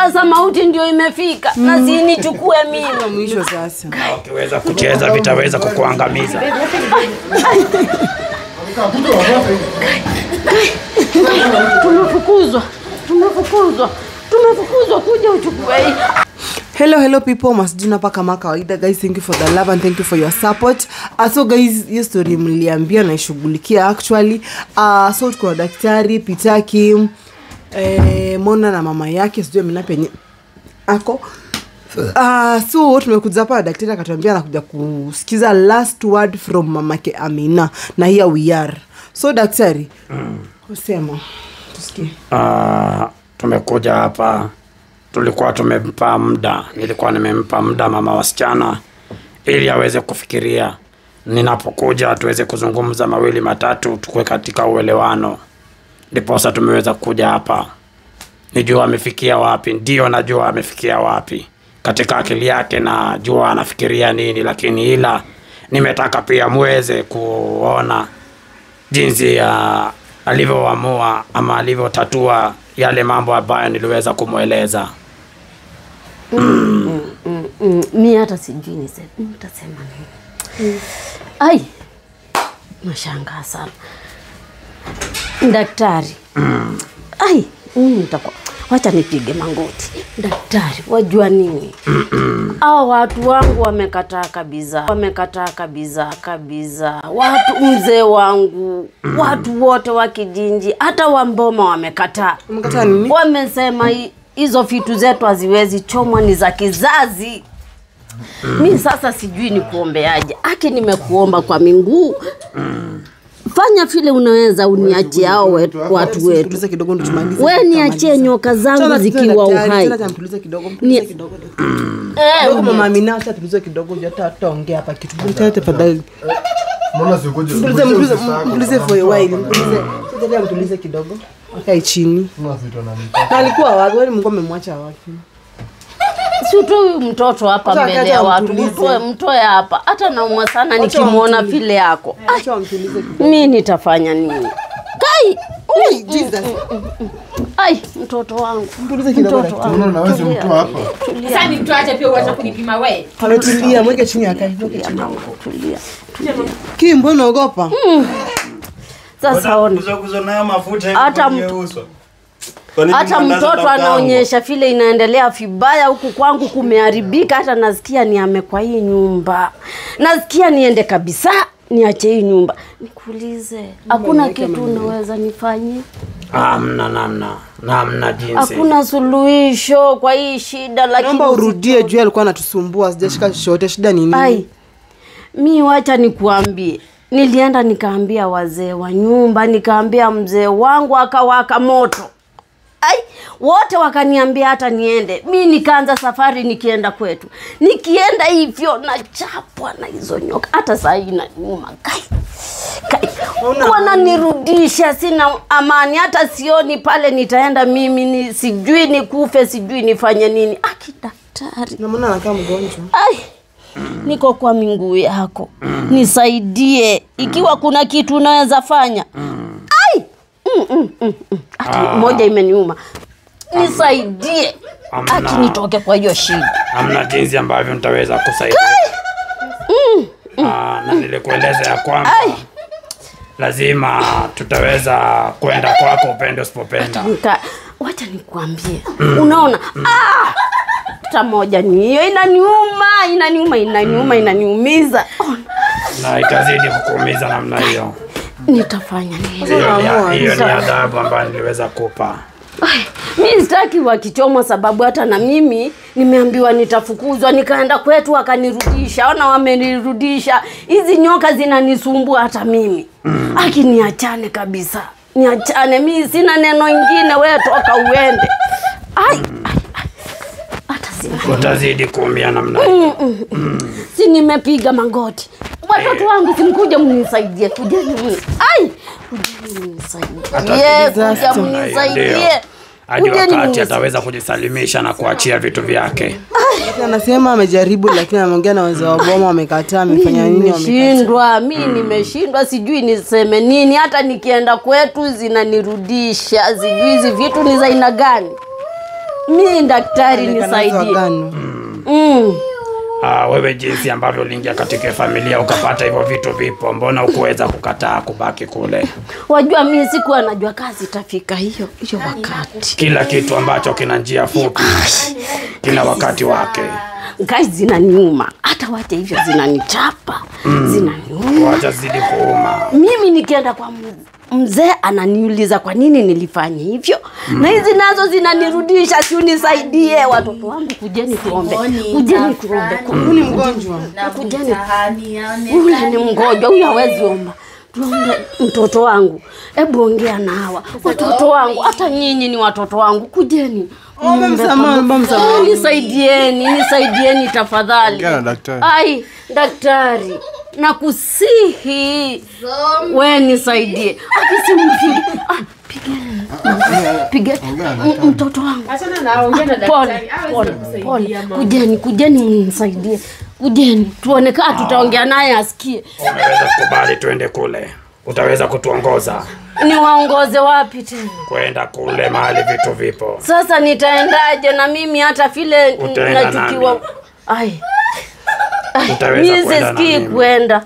sasa mauti ndio imefika. Na si nichukue mimi. Mwisho sasa. Ukiweza kucheza vitaweza kukuangamiza. Tumefukuzwa kuja uchukue hii. Hello people, masjuna pa kama kawaida guys. Thank you for the love and thank you for your support. So guys, hiyo story mliambia na ishughulikia actually. So tuko na daktari Peter Kim, Mona na mama yake, sijui mimi penye ako. So tumekuja hapa, daktari akatuambia anakuja kusikiza last word from mamake Amina, na here we are. So daktari, usema tusikie. Tumekuja hapa, tulikuwa tumempa muda, nilikuwa nimempa muda mama wasichana ili aweze kufikiria. Ninapokuja tuweze kuzungumza mawili matatu, tukue katika uelewano. Ndiposa tumeweza kuja hapa. Nijua amefikia wapi, ndio najua amefikia wapi katika akili yake, na jua anafikiria nini, lakini ila nimetaka pia muweze kuona jinsi ya alivyoamua ama alivyotatua yale mambo ambayo niliweza kumueleza. Mimi hata sijui nitasema nini. Ai, nashangaa sana. Daktari. Ai, nitakuwa wacha nipige magoti. Daktari, wajua nini? Hao watu wangu wamekataa kabisa. Watu mzee wangu, watu wote wa kijinji, hata wa Mboma wamekataa. Wamekataa nini? Wamesema hizo vitu zetu haziwezi chomwa, ni za kizazi. Mimi sasa sijui ni kuombeaje. Aki nimekuomba kwa minguu. Fanya vile unaweza, uniachie hao watu wetu. Tuliza kidogo ndo tumalize. Wewe niachie nyoka zangu zikiwa uhai. Tuliza kidogo. Kidogo mama Amina, acha tulize kidogo, tutaongea hapa kitu. Tafadhali. Mbona sikoje? Tulize for a while. Tulize kidogo. Akae chini. Na alikuwa wapi? Wewe Mungu amemwacha wapi? Si utoe mtoto hapa mbele ya watu, mtoe hapa. Hata naumwa sana nikimuona vile yako. Acha mtulize kidogo. Mimi nitafanya nini? Kai! Oi, Jesus. Ai, mtoto wangu. Mtulize kidogo. Unaona naweza mtu hapa. Sasa ni tuache pia uache kunipima wewe. Tulia, mweke chini akae. Tulia. Kim, mbona unaogopa? Sasa ona. Nayo mafuta hata mtoto anaonyesha vile inaendelea vibaya huku kwangu kumeharibika. Hata nasikia niame kwa hii nyumba. Nasikia niende kabisa, niache hii nyumba. Nikuulize, hakuna kitu unaweza nifanye? Namna jinsi. Hakuna suluhisho kwa hii shida, lakini naomba urudie juu alikuwa anatusumbua, sijashika chochote. Shida ni nini? Ai, mimi wacha nikuambie. Nilienda nikaambia wazee wa nyumba, nikaambia mzee wangu akawaka moto. Ai, wote wakaniambia hata niende. Mimi nikaanza safari nikienda kwetu. Nikienda hivyo na chapwa na hizo nyoka. Hata saa hii inaniuma. Kai. Wananirudisha, sina amani. Hata sioni pale nitaenda mimi, sijui nikufe, sijui nifanye nini. Aki daktari. Na mbona anakaa mgonjwa? Ai. Niko kwa miguu yako. Nisaidie. Ikiwa kuna kitu unaweza fanya. Ai. Moja imeniuma. Nisaidie. Aki nitoke kwa hiyo shida. Hamna jinsi ambavyo nitaweza kusaidia. Na nilikueleza ya kwamba lazima tutaweza kwenda kwako upendo usipopenda. Wacha nikwambie. Unaona? Hata moja ni hiyo inaniumiza. Na itazidi kukuumiza namna hiyo. Nitafanya nini? Hiyo ni adhabu ambayo niliweza kupa. Mimi sitaki wakichoma, sababu hata na mimi nimeambiwa nitafukuzwa, nikaenda kwetu akanirudisha. Ona wamenirudisha. Hizi nyoka zinanisumbua hata mimi. Aki niachane kabisa. Niachane, mimi sina neno lingine, wewe toka uende. Hata sina. Utazidi kuumia namna hiyo. Si nimepiga magoti. Watoto wangu simkuja mnisaidie, kujeni mimi. Ai! Kujeni mnisaidie. Hadi wakati ataweza kujisalimisha na kuachia vitu vyake. Anasema amejaribu lakini ameongea na wazee wa Boma wamekataa. Amefanya nini? Mimi nimeshindwa, sijui niseme nini. Hata nikienda kwetu zinanirudisha. Sijui hizi vitu ni za aina gani. Mimi daktari nisaidie. Wewe jinsi ambavyo uliingia katika familia ukapata hivyo vitu vipo, mbona ukuweza kukataa kubaki kule? Wajua mimi sikuwa najua kazi itafika hiyo wakati. Kila kitu ambacho kina njia fupi kina wakati wake. Kazi zinaniuma, hata wacha hivyo zinanichapa. Zinaniuma. Wacha zidi kuuma. Mimi nikienda kwa mzee ananiuliza kwa nini nilifanya hivyo. Na hizi nazo zinanirudisha, si unisaidie watoto wangu, kujeni tuombe. Kujeni tuombe. Ni mgonjwa. Kujeni. Huyu ni mgonjwa, huyu hawezi omba. Tuombe mtoto wangu. Hebu ongea na hawa. Watoto wangu, hata nyinyi ni watoto wangu. Kujeni. Nisaidieni tafadhali. Daktari. Ai, daktari, nakusihi. Wewe nisaidie. Akisimfige. Pigeni. Mtoto wangu. Achana na ongea na daktari. Pole. Kujeni mnisaidie. Kujeni. Tuone kama tutaongea naye asikie. Umeweza kukubali tuende kule. Utaweza kutuongoza? Niwaongoze wapi tena? Kwenda kule mahali vitu vipo. Sasa nitaendaje na mimi hata vile nachukiwa? Utaweza kwenda na mimi? Kwenda.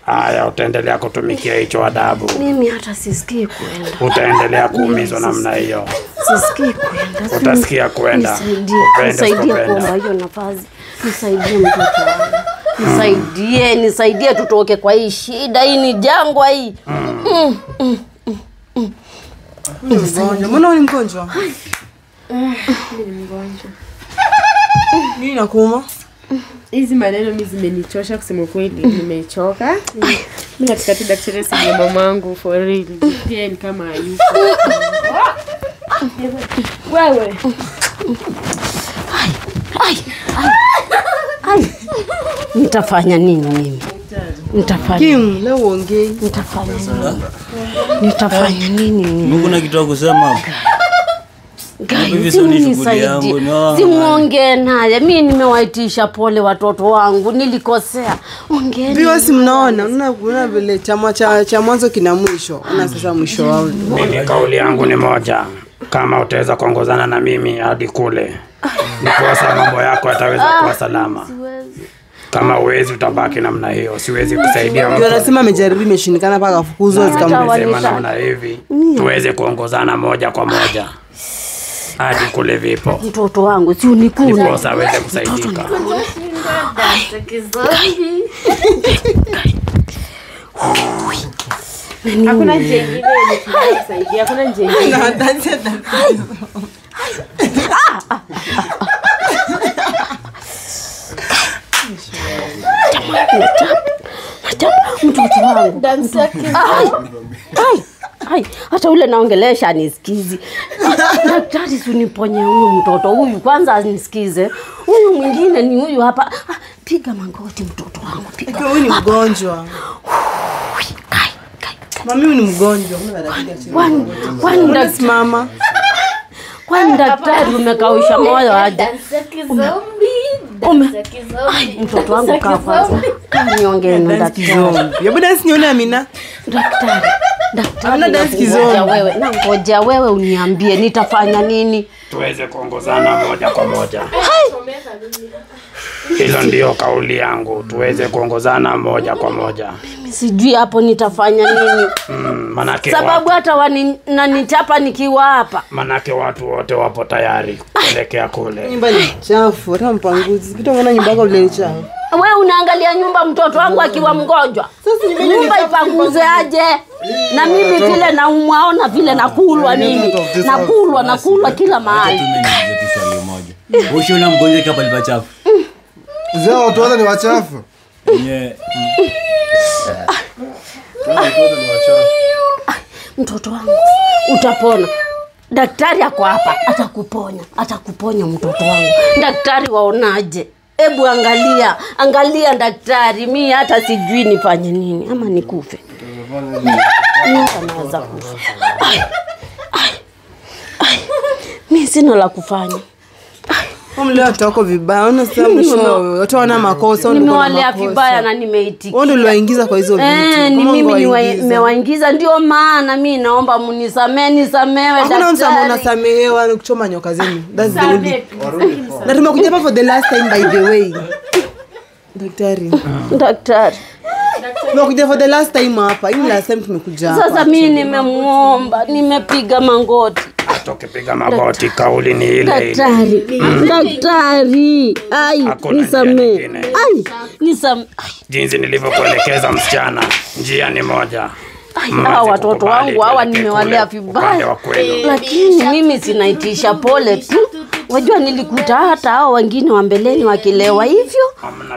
Haya, utaendelea kutumikia hicho adabu. Mimi hata sisikii kwenda. Utaendelea kuumizwa namna hiyo. Sisikii kwenda. Utasikia kwenda. Nisaidie kuomba hiyo nafasi. Nisaidie mtoto wangu. Nisaidie tutoke kwa hii shida. Hii ni jangwa hii. Mbona ni mgonjwa? Mimi ni mgonjwa. Nini nakuuma? Hizi maneno mimi zimenichosha kusema kweli, nimechoka. Mimi nataka tu daktari asiye mamangu for real. Pia ni kama yuko. Wewe. Nitafanya nini mimi? Kim, leo ongei. Nitafanya nini mimi? Mungu na kitu kusema hapo. Simuongee naye. Mimi nimewaitisha pole watoto wangu. Nilikosea. Ongeeni. Vio si mnaona vile cha mwanzo kina mwisho. Una sasa mwisho wao. Mimi kauli yangu ni moja. Kama utaweza kuongozana na mimi hadi kule, nikosa mambo yako yataweza kuwa salama. Kama uwezi utabaki namna hiyo. Siwezi kusaidia mtu. Ndio anasema amejaribu imeshindikana paka kufukuzwa zikamsema namna hivi. Tuweze kuongozana moja kwa moja. Hadi kule vipo. Mtoto wangu si unikune. Nikosa aweze kusaidika. Hakuna njia nyingine ya kusaidia. Hakuna njia nyingine. Mtoto wangu. Hata ule naongelesha nisikizi. Daktari suniponye huyu mtoto huyu kwanza anisikize. Huyu mwingine ni huyu hapa. Piga magoti mtoto wangu. Piga. Huyu ni mgonjwa. Mami ni mgonjwa. Kwani daktari umekausha moyo aje? Mtoto wangu kaa kwanza. Niongee na daktari. Hebu dance nione Amina. Daktari. Amina dance kizombi. Ngoja wewe uniambie nitafanya nini? Tuweze kuongozana moja kwa moja. Hilo ndio kauli yangu. Tuweze kuongozana moja kwa moja. Mimi sijui hapo nitafanya nini. Manake sababu hata wananichapa nikiwa hapa. Manake watu wote wapo tayari kuelekea kule. Nyumba ni chafu, hata mpanguzi. Kitu unaona nyumba yako ile chafu. Wewe unaangalia nyumba mtoto wangu akiwa mgonjwa. Nyumba ipanguze aje? Na mimi vile naumwaona vile nakulwa mimi. Nakulwa kila mahali. Usiona mgonjwa kapa ni wachafu. Zao watu wote ni wachafu. Mtoto wangu utapona. Daktari ako hapa atakuponya mtoto wangu. Daktari waonaje? Hebu angalia daktari. Mimi hata sijui nifanye nini ama nikufe. Naweza kufa. Mimi sina la kufanya. Mleo watu vibaya. Unasema mwisho watu wana makosa. Nimewalea vibaya na nimeitikia. Wao ndio waingiza kwa hizo vitu. Ni mimi nimewaingiza, ndio maana mimi naomba mnisamehe, daktari. Hakuna msamaha unasamehewa ni kuchoma nyoka zenu. That's the only. Na tumekuja hapa for the last time by the way. Daktari. Tumekuja for the last time hapa. Hii last time tumekuja hapa. Sasa mimi nimemuomba, nimepiga magoti. Ukipiga magoti kauli ni ile ile. Daktari. Nisamehe. Jinsi nilivyokuelekeza msichana, njia ni moja. Hawa watoto wangu hawa nimewalea vibaya. Lakini mimi sinaitisha pole tu. Wajua nilikuta hata hao wengine wa mbeleni wakilewa hivyo.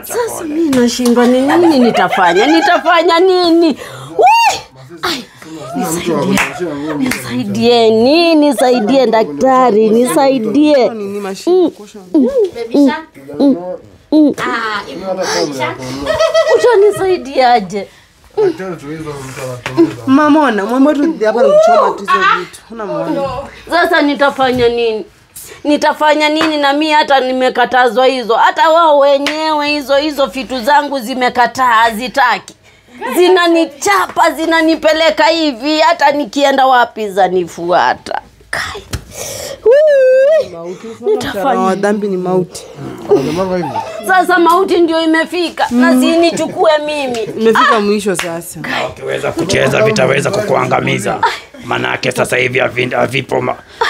Sasa mimi nashindwa ni nini nitafanya? Nitafanya nini? Nisaidie daktari, nisaidie. Utanisaidiaje? Mamona, mwambo tu hapa kuchoma tu hizo vitu. Unamwona. Sasa nitafanya nini na mimi hata nimekatazwa hizo. Hata wao wenyewe hizo vitu zangu zimekataa, hazitaki. Zinanichapa, zinanipeleka hivi, hata nikienda wapi zanifuata. Kai. Nitafanya dhambi ni mauti. Sasa mauti ndio imefika na sinichukue mimi. Imefika mwisho sasa. Ukiweza kucheza vitaweza kukuangamiza. Manake sasa hivi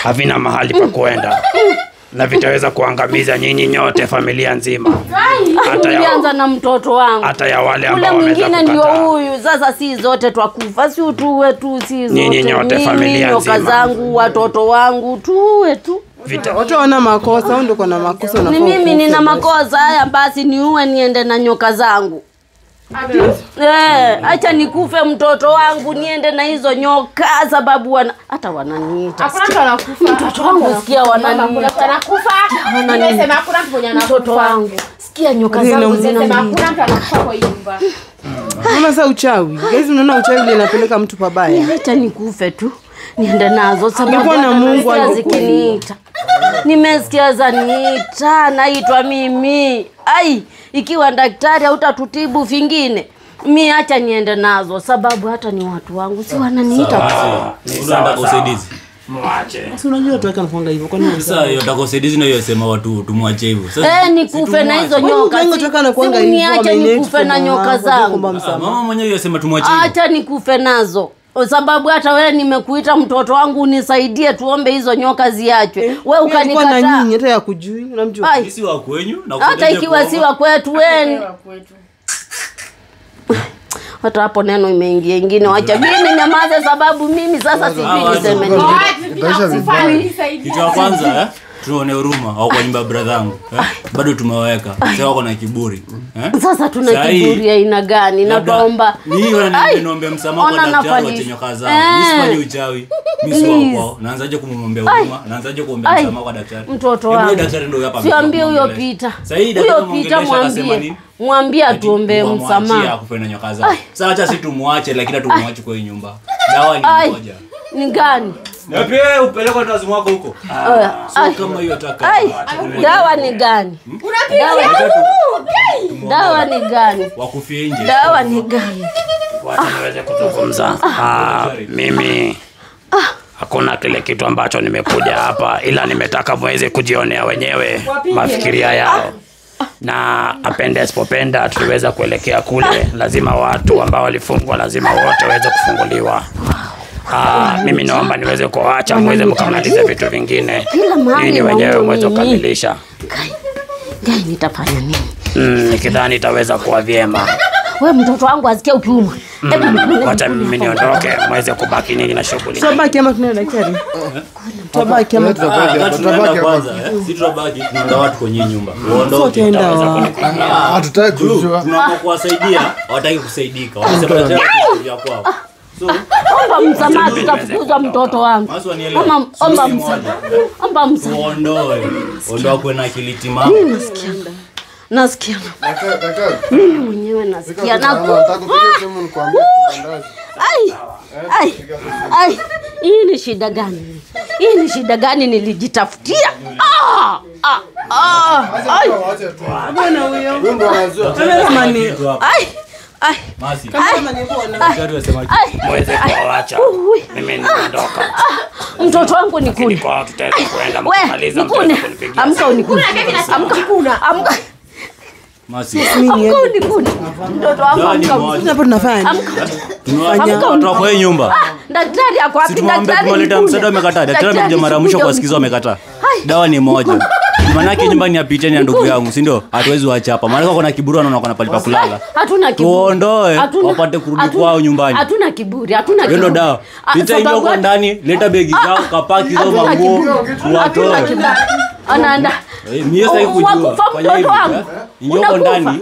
havina mahali pa kuenda. Na vitaweza kuangamiza nyinyi nyote, familia nzima. Hata na mtoto wangu. Hata ya wale ambao wameweza kukataa. Ndio huyu. Sasa si zote twakufa, si tuwe tu si zote. Nyinyi nyote familia nzima. Zangu, watoto wangu tuwe tu. Watu wana makosa, wao ndio kuna makosa unafaa. Ni mimi nina makosa haya, basi niue niende na nyoka zangu. Acha nikufe mtoto wangu niende na hizo nyoka sababu hata wananiita. Hakuna mtu anakufa. Mtoto wangu sikia wananiita. Anakufa. Nimesema hakuna mtu mwenye anakufa. Mtoto wangu sikia nyoka zangu zinaniita. Hakuna mtu anakufa kwa nyumba. Mama sasa uchawi. Guys unaona uchawi ile inapeleka mtu pabaya. Acha nikufe tu. Niende nazo sababu na Mungu zikiniita. Nimesikia zaniita, naitwa mimi. Ikiwa daktari hautatutibu vingine, mimi acha niende nazo sababu hata ni watu wangu si wananiita. Unataka usaidizi? Mwache. Sasa unajua tuweka nafanga hivyo kwa nini? Sasa hiyo nataka usaidizi na hiyo sema watu tumwache hivyo. Sasa nikufe na hizo nyoka. Niache nikufe na nyoka zangu. Mama mwenyewe yasema tumwache hivyo. Acha nikufe nazo. Sababu hata wewe nimekuita mtoto wangu unisaidie tuombe hizo nyoka ziachwe. Wewe ukanikataa. Na nyinyi hata ya kujui unamjua. Sisi wa kwenyu na hata ikiwa si wa kwetu wewe. Hata hapo neno imeingia ingine. Acha mimi nyamaze sababu mimi sasa sijui niseme nini. Kitu cha kwanza tuone huruma au kwa nyumba brother yangu bado tumeweka sasa wako na kiburi sasa tuna kiburi aina gani na tuomba mimi niombe msamaha kwa daktari wa nyoka zangu nisifanye uchawi mimi si wako naanzaje kumwombea huruma naanzaje kuombea msamaha kwa daktari mtoto wangu daktari ndio hapa siambie huyo Peter huyo Peter mwambie atuombe msamaha akufanya nyoka zangu sasa acha si tumwache lakini tumwache kwa nyumba dawa ni moja ni gani na pia upeleke ndazimu wako huko. Sio kama hiyo taka. Dawa ni gani? Dawa ni gani? Wakufie nje. Dawa ni gani? Wacha niweze kuzungumza. Mimi hakuna kile kitu ambacho nimekuja hapa ila nimetaka muweze kujionea wenyewe mafikiria yao. Na apende asipopenda tuweza kuelekea kule, lazima watu ambao walifungwa lazima wote waweze kufunguliwa. Mimi naomba niweze kuacha muweze mkamalize vitu vingine ili wenyewe muweze kukamilisha. Gai nitafanya nini? Nikidhani itaweza kuwa vyema. Wewe mtoto wangu asikie ukiuma. Wacha mimi niondoke muweze kubaki nini na shughuli. Tutabaki ama tunaenda daktari? Tutabaki ama tutabaki kwanza si tutabaki tunaenda watu kwenye nyumba. Waondoke. Hatutaki kujua. Tunapokuwasaidia hawataki kusaidika. Wanasema daktari ya kwao. Omba msamaha tutafukuza mtoto wangu. Omba msamaha. Ondoa kwa na akili timamu. Nasikia. Mimi mwenyewe nasikia. Nataka kupiga simu nikwambie kuandazi. Hii ni shida gani? Hii ni shida gani nilijitafutia? Bwana huyo. Mungu anajua. Masi. Daktari wasema Mweze kuacha. Mimi niondoka. Mtoto wangu ni kuni. Kwa tutaweza kuenda mkamaliza mtoto kunipigia. Amka unikuni. Amka. Masi. Unikuni. Mtoto wangu amka. Hapo tunafanya. Tunatoka kwa nyumba. Daktari ako wapi? Daktari tumeleta msaada amekataa. Daktari amekuja mara mwisho kwa sikizo amekataa. Dawa ni moja. Maana nyumba ni ya picha ya ndugu yangu, si ndio? Hatuwezi waacha hapa. Maana kuna kiburi anaona kuna palipa kulala. Hatuna kiburi. Tuondoe wapate kurudi kwao nyumbani. Hatuna kiburi, hatuna kiburi. Ndio dawa. Picha hiyo huko ndani, leta begi zao, kapaki hizo manguo, watoe. Anaenda. Mimi sasa hivi kujua. Fanya hivi. Ingia huko ndani.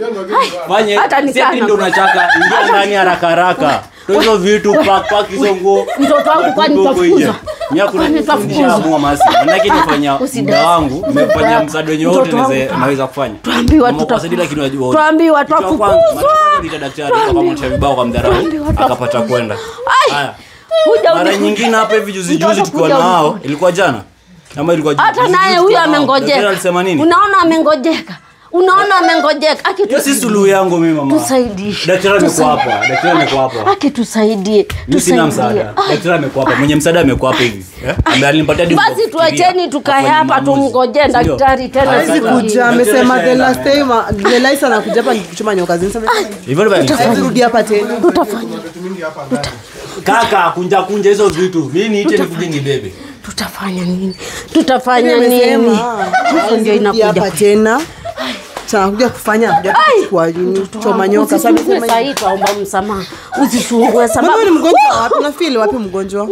Fanya sisi ndio unachaka. Ingia ndani haraka haraka. Hizo vitu pack hizo nguo. Mtoto wangu kwani nitafukuzwa? Nitafukuzwa Masi. Manake nifanya muda wangu, nimefanya msaada wote naweza kufanya. Tuambiwa tutafukuzwa. Ndio daktari kama mtu vibao kwa mdharau akapata kwenda. Haya. Mara nyingine hapa hivi juzi tukiwa na hao, ilikuwa jana. Ama ilikuwa juzi. Hata naye huyo amengojeka. Daktari alisema nini? Unaona amengojeka. Hiyo si suluhu yangu mimi mama. Tusaidie. Daktari amekuwa hapa. Tusaidie. Sina msaada. Daktari amekuwa hapa. Mwenye msaada amekuwa hapa hivi. Alinipatia dimu. Basi tuacheni tukae hapa tumngojee daktari tena. Hawezi kuja, amesema the last time Delaisa anakuja hapa kuchoma nyoka zinasema. Hivyo ndio Rudi hapa tena. Tutafanya. Kaka kunja hizo vitu. Mimi niite nikuje nibebe. Tutafanya nini? Ndio inakuja hapa tena. Sasa kuja kufanya kwa nini? Choma nyoka sasa hivi tuomba msamaha. Usisumbue sababu. Wewe ni mgonjwa wapi? Unafeel wapi mgonjwa?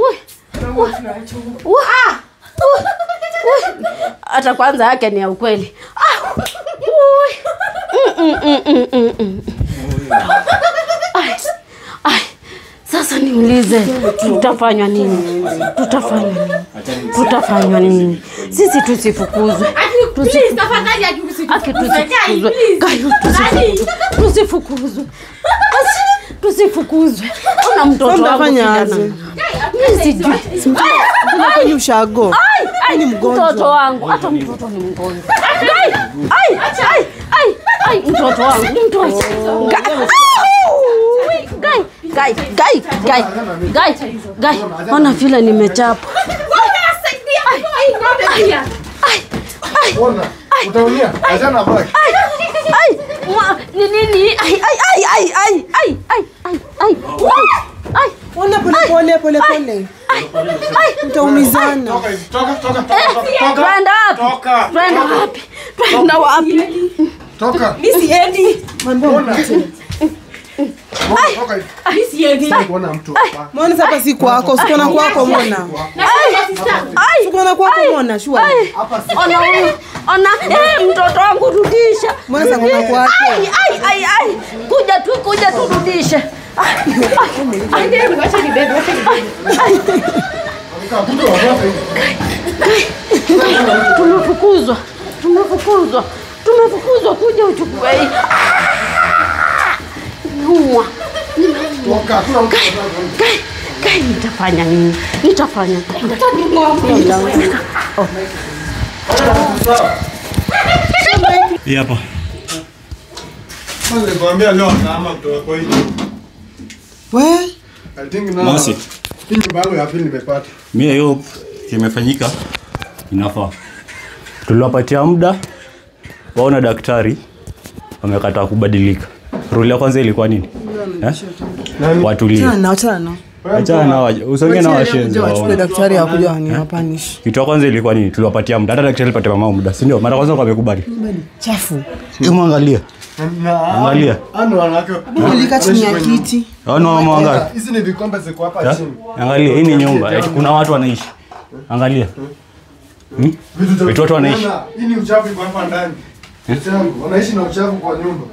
Hata kwanza yake ni ya ukweli. Sasa niulize tutafanywa nini? Sisi tusifukuzwe. Tusifukuzwe. Ona mtoto wangu kijana. Mimi sijui. Tunafanya ushago. Ni mgonjwa. Mtoto wangu, hata mtoto ni mgonjwa. Mtoto wangu, Gai, ona vile nimechapa. Utaumia. Achana baki. Nini? Ona pole. Mtaumizana. Twenda wapi? Toka. Mimi siendi. Mbona mtu hapa? Mbona sasa si kwako? Sikona kwako mbona? Sikona kwako mbona? Shua. Ona mtoto wangu rudisha. Mbona sasa kuna kwako? Kuja tu rudisha. Tumefukuzwa kuja uchukue hii. Nua. Toka. Kai nitafanya nini? Hapa. Mwanzo nikwambia leo naama kutoka kwa hiyo. I think now. Masi. Hii bango ya pili nimepata. Mimi hiyo kimefanyika inafaa. Tuliwapatia muda waona daktari wamekataa kubadilika. Rule ya kwanza ilikuwa nini? Watulie. Achana na usongee na washenzi wao. Daktari hakuja ni hapanishi. Kitu kwanza ilikuwa nini? Tuliwapatia muda. Hata daktari alipatia mama muda, si ndio? Mara kwanza kwa amekubali. Chafu. Hebu angalia. Angalia. Ano wanawake. Ulika chini ya kiti. Ano mwangalia. Hizi ni vikombe ziko hapa chini. Angalia, hii ni nyumba. Eti kuna watu wanaishi. Angalia. Watu wanaishi. Hii ni uchafu kwa hapa ndani. Changu, wanaishi na uchafu kwa nyumba.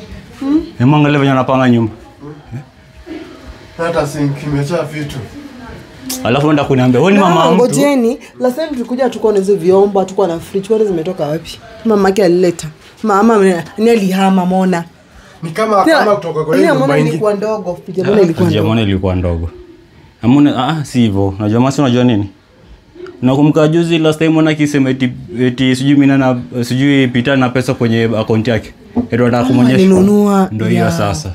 Hebu angalia venye wanapanga nyumba. Hata sink imejaa vitu. Alafu enda kuniambia wewe ni mama mtu. Ngojeni, last time tulikuja tukao na hizo vyombo, tukao na fridge, kwani zimetoka wapi? Mama yake alileta. Mama ni alihama mona. Ni kama kutoka kwa ile nyumba nyingi. Ilikuwa ndogo, Jamani ilikuwa ndogo. Jamani ilikuwa ndogo. Amuna si hivyo. Unajua masi unajua nini? Nakumbuka juzi last time mwana kisema eti sijui mimi na sijui Peter na pesa kwenye account yake. Ndio nataka kumuonyesha. Ndio hiyo sasa.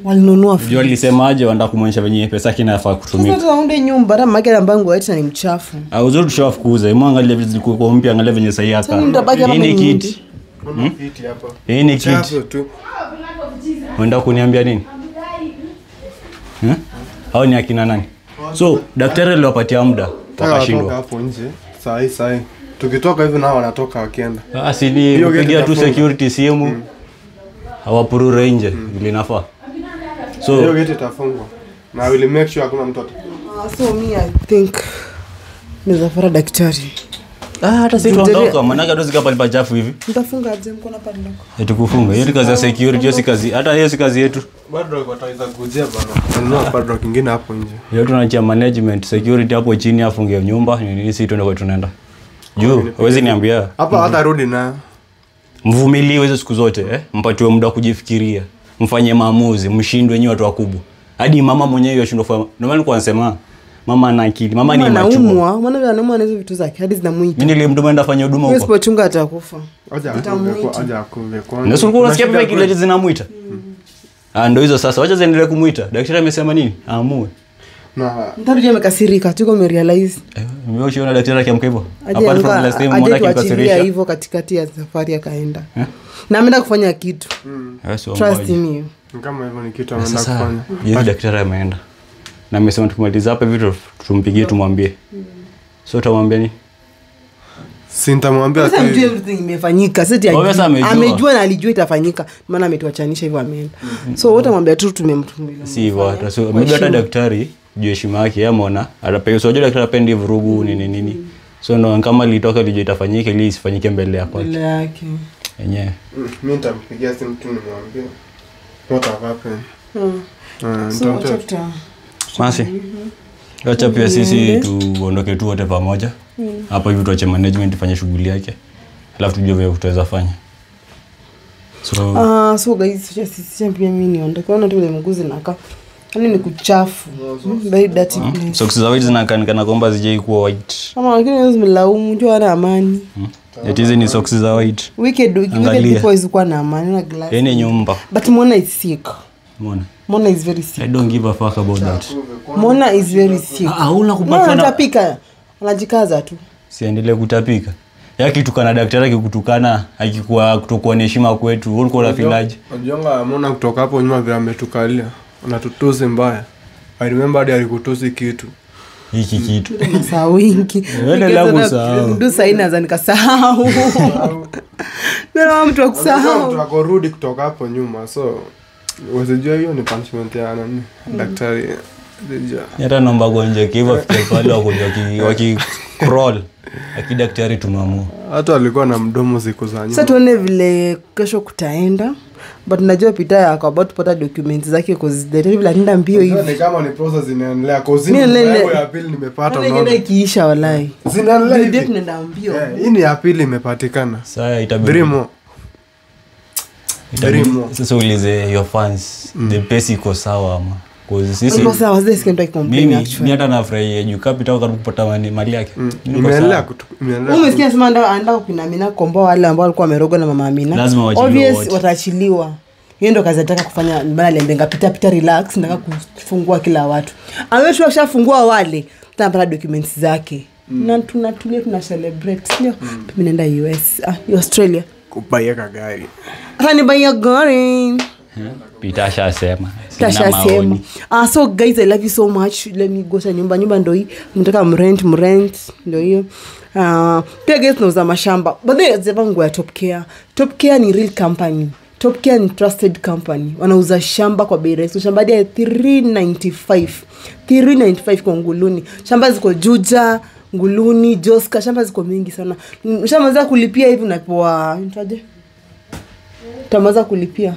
Walinunua fridge. Ndio alisemaje wanataka kumuonyesha venye pesa yake inafaa kutumika. Sasa tunaunde nyumba na mage na mbangu wetu ni mchafu. Uzuri tushafukuza. Mwangalie vile zilikuwa mpya, angalia venye sahi hapa. Hii ni kiti. Kiti hapa. Hii ni kiti. Unataka kuniambia nini? Hao ni akina nani? So daktari aliwapatia muda wakashindwa. Hapo nje. Sahi. Tukitoka hivi nao wanatoka wakienda. Asili kupigia tu security simu. Hawapurure nje linafaa. So hiyo gate itafungwa. Na will make sure hakuna mtoto. So me I think nizafara daktari. Hata sisi tuondoka maana ndo zikapa lipachafu hivi. Mtafunga aje mkono pale ndako. Eti kufunga. Hiyo ni kazi ya security, hiyo si kazi. Hata hiyo si kazi yetu. Bado wataweza kujia bana. Ndio bado kingine hapo nje. Hiyo tunachia management, security hapo chini afunge nyumba, nini sisi tuende kwa tunaenda. Juu, huwezi niambia. Hapa hata rudi na mvumilie hizo siku zote mpatiwe muda kujifikiria. Mfanye maamuzi, mshindwe nyinyi watu wakubwa. Hadi mama mwenyewe yashindwa kufanya. Ndio maana nilikuwa nasema mama ana akili. Mama ni machua. Maana anaumwa na hizo vitu zake hadi zinamuita. Mimi nilimtuma fanya huduma huko. Usipochunga atakufa. aja akuve kwa. Ndio ulikuwa unasikia pia kile zinamuita. Ndio hizo sasa. Wacha ziendelee kumuita. Daktari amesema nini? Aamue. Na mtarudi amekasirika tuko umerealize. Mimi ushaona daktari akiamka hivyo. Apart from last time mwana akikasirisha hivyo katikati ya safari akaenda. Na ameenda kufanya kitu. Trust me. Kama hivyo ni kitu ameenda kufanya. Yeye daktari ameenda. Na amesema tukimaliza hapa vitu tumpigie tumwambie. So tumwambie ni Sintamwambia tu everything imefanyika. Sasa amejua na alijua itafanyika. Maana ametuachanisha hivyo ameenda. So wote mwambia tu tumemtumbulia. Si hivyo hata so mimi hata daktari juu heshima yake ameona atapewa so daktari apendi vurugu nini. So ndo kama litoka lijua itafanyika ili isifanyike mbele yake. Mbele yake. Yenyewe. Mimi nitampigia simu tu nimwambie. What happened? Masi. Acha pia sisi tuondoke tu wote pamoja. Hapo hivi tuache management ifanye shughuli yake. Alafu tujue vile tutaweza fanya. So guys, sisi pia mimi niondoke. Ona tu ile mguzi naka. Yaani ni kuchafu. Very dirty place. Socks za white zinakanekana kwamba zijai kuwa white. Kama lakini lazima laumu jua ana amani. Hizi ni socks za white. Wicked people is kwa na amani na glass. Yeye nyumba. But Mona is sick. Mona is very sick. I don't give a fuck about that. Mona is very sick. Hauna kupata na anatapika. Anajikaza tu. Siendelee kutapika. Yaki tukana daktari akikutukana akikuwa kutokuwa na heshima kwetu. Wewe uko na filaji. Unajua Mona kutoka hapo nyuma vile ametukalia. Anatutusi mbaya. I remember hadi alikutusi kitu. Hiki kitu. Sahau wingi. Wewe langu sahau. Ndio sasa inaanza nikasahau. Ndio mtu akusahau. Mtu akorudi kutoka hapo nyuma. So usijue hiyo ni punishment ya nani? Daktari. Hata naomba gonje kiva pale waki crawl. Akidaktari tumeamua. Hata alikuwa na mdomo siku za nyuma. Sasa tuone vile kesho kutaenda. But najua Peter yako about kupata documents zake cause the vile anaenda mbio hivi. Ni kama ni process inaendelea cause yangu ya pili nimepata unaona. Ndio ikiisha walai. Zinaendelea hivi. Ndio tunaenda mbio. Hii ni ya pili imepatikana. Sasa itabidi. Sasa ulize your fans. The base iko sawa ama. Cause sisi iko sawa zile sikia complain actually. Mimi hata nafurahia juu capital karibu kupata mali yake. Imeendelea umesikia sema anda kupinamina komboa wale ambao walikuwa wamerogwa na mama Amina. Obvious wataachiliwa. Hiyo ndo kazi nataka kufanya mbona aliambenga pita relax nataka kufungua kila watu. Amesha kushafungua wale tutapata documents zake. Na tunatulia tuna celebrate. Ndio mimi naenda US, Australia. Kubaya gari. Hani baya gari. Peter shasema. So guys, I love you so much. Let me go to nyumba ndo hii. Mtaka mrent ndo hiyo. Pia guys nauza mashamba. But then zevangu ya Top Care. Top Care ni real company. Top Care ni trusted company. Wanauza shamba kwa bei rahisi. Shamba ya 395 kwa Nguluni. Shamba ziko Juja, Nguluni, Joska. Shamba ziko mingi sana. Shamba kulipia hivi unapewa nitaje? Tamaza kulipia.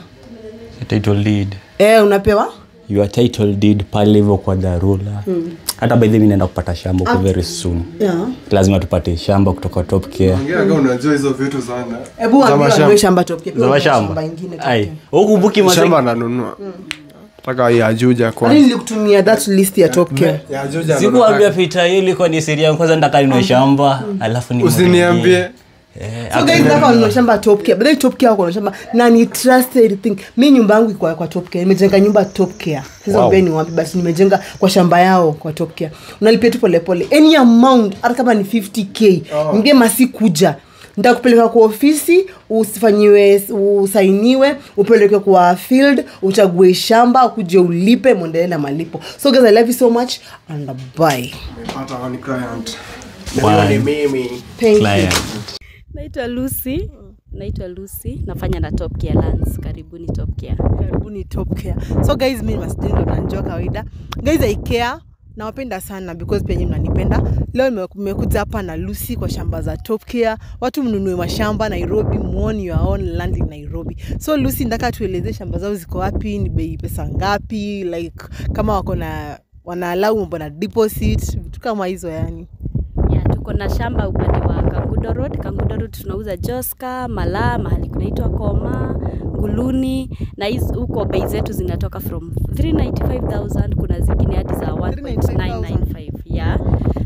Title deed. Unapewa? Your title deed pale hivyo kwa dharura. Hata by the way ninaenda kupata shamba kwa very soon. Yeah. Lazima tupate shamba kutoka Top Care. Ongea unajua hizo vitu sana. Hebu ambie shamba Top Care. Shamba ingine. Ai, huku buki shamba nanunua. Taka ya Juja kwa. Kwani nilikutumia that list ya Top Care? Ya Juja. Sikuambia Peter hiyo ilikuwa ni siri yangu kwanza ndaka ninunue shamba alafu ni Usiniambie. So guys, hapa ninunue shamba Top Care. But then Top Care wako na shamba na ni trusted thing. Mimi nyumba yangu iko kwa Top Care. Nimejenga nyumba Top Care. Sasa Wow. mbeni wapi basi nimejenga kwa shamba yao kwa Top Care. Unalipia tu pole pole. Any amount hata kama ni 50k. Nige masi kuja. Nitakupeleka kwa ofisi, usifanyiwe, usainiwe, upeleke kwa field, uchague shamba, ukuje ulipe, muendelee na malipo. So guys, I love you so much and bye. Nimepata one client. Wow. Ni mimi. Thank Client. you. Naitwa Lucy, nafanya na Top Care Lands. Karibuni Top Care. Karibuni Top Care. So guys, mimi Masjid ndo nanjua kawaida. Guys, I care. Nawapenda sana because pia nyinyi mnanipenda. Leo nimekuja hapa na Lucy kwa shamba za Top Care. Watu mnunue mashamba Nairobi, muone your own land in Nairobi. So Lucy, nataka tueleze shamba zao ziko wapi, ni bei pesa ngapi, like kama wako na wanaalau mambo na deposit, vitu kama hizo yani. Tuko na shamba upande wa Kangundo Road. Kangundo Road tunauza Joska, Malaa, mahali kunaitwa Koma, Nguluni, na huko bei zetu zinatoka from 395,000, kuna zingine hadi za 1.995. Yeah.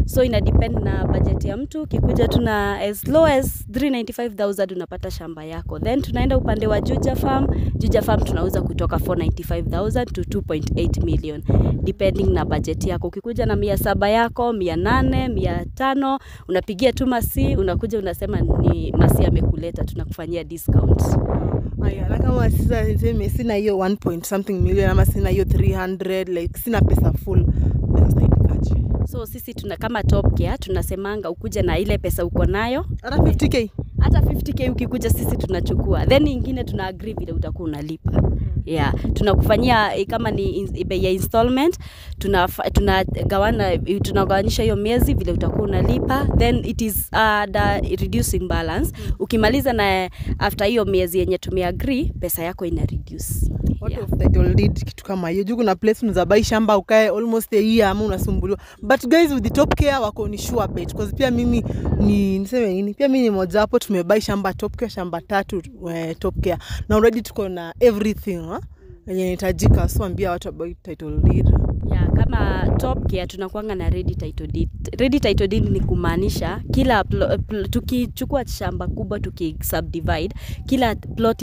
So ina depend na budget ya mtu. Kikuja tuna as low as 395,000 unapata shamba yako. Then tunaenda upande wa Juja Farm. Juja Farm tunauza kutoka 495,000 to 2.8 million depending na budget yako. Ukikuja na 700 yako, 800, 500, unapigia tu Masi, unakuja unasema ni Masi amekuleta, tunakufanyia discount. Aya, na kama sina hiyo 1 point something million ama sina hiyo 300, like sina pesa full, nitasaidikaje? So sisi kama Top Care tunasemanga ukuje na ile pesa uko nayo. Hata 50k? Hata 50k ukikuja sisi tunachukua. Then nyingine tuna agree vile utakuwa unalipa. Yeah, tunakufanyia kama ni bei ya installment, tunagawanisha hiyo miezi vile utakuwa unalipa, then it is the reducing balance. Ukimaliza na after hiyo miezi yenye tumeagree, pesa yako ina reduce. What of title deed, kitu kama hiyo. Juu kuna place unaweza buy shamba ukae almost a year ama unasumbuliwa. But guys, with the Top Care wako ni sure bet, because pia mimi niseme nini? Pia mimi ni moja hapo tumebuy shamba Top Care, shamba 3 Top Care. Na already tuko na everything, yenye inahitajika. So ambia watu about title deed. Yeah, kama Top Care tunakuanga na ready title deed. Ready title deed ni kumaanisha kila tukichukua shamba kubwa tukisubdivide, kila plot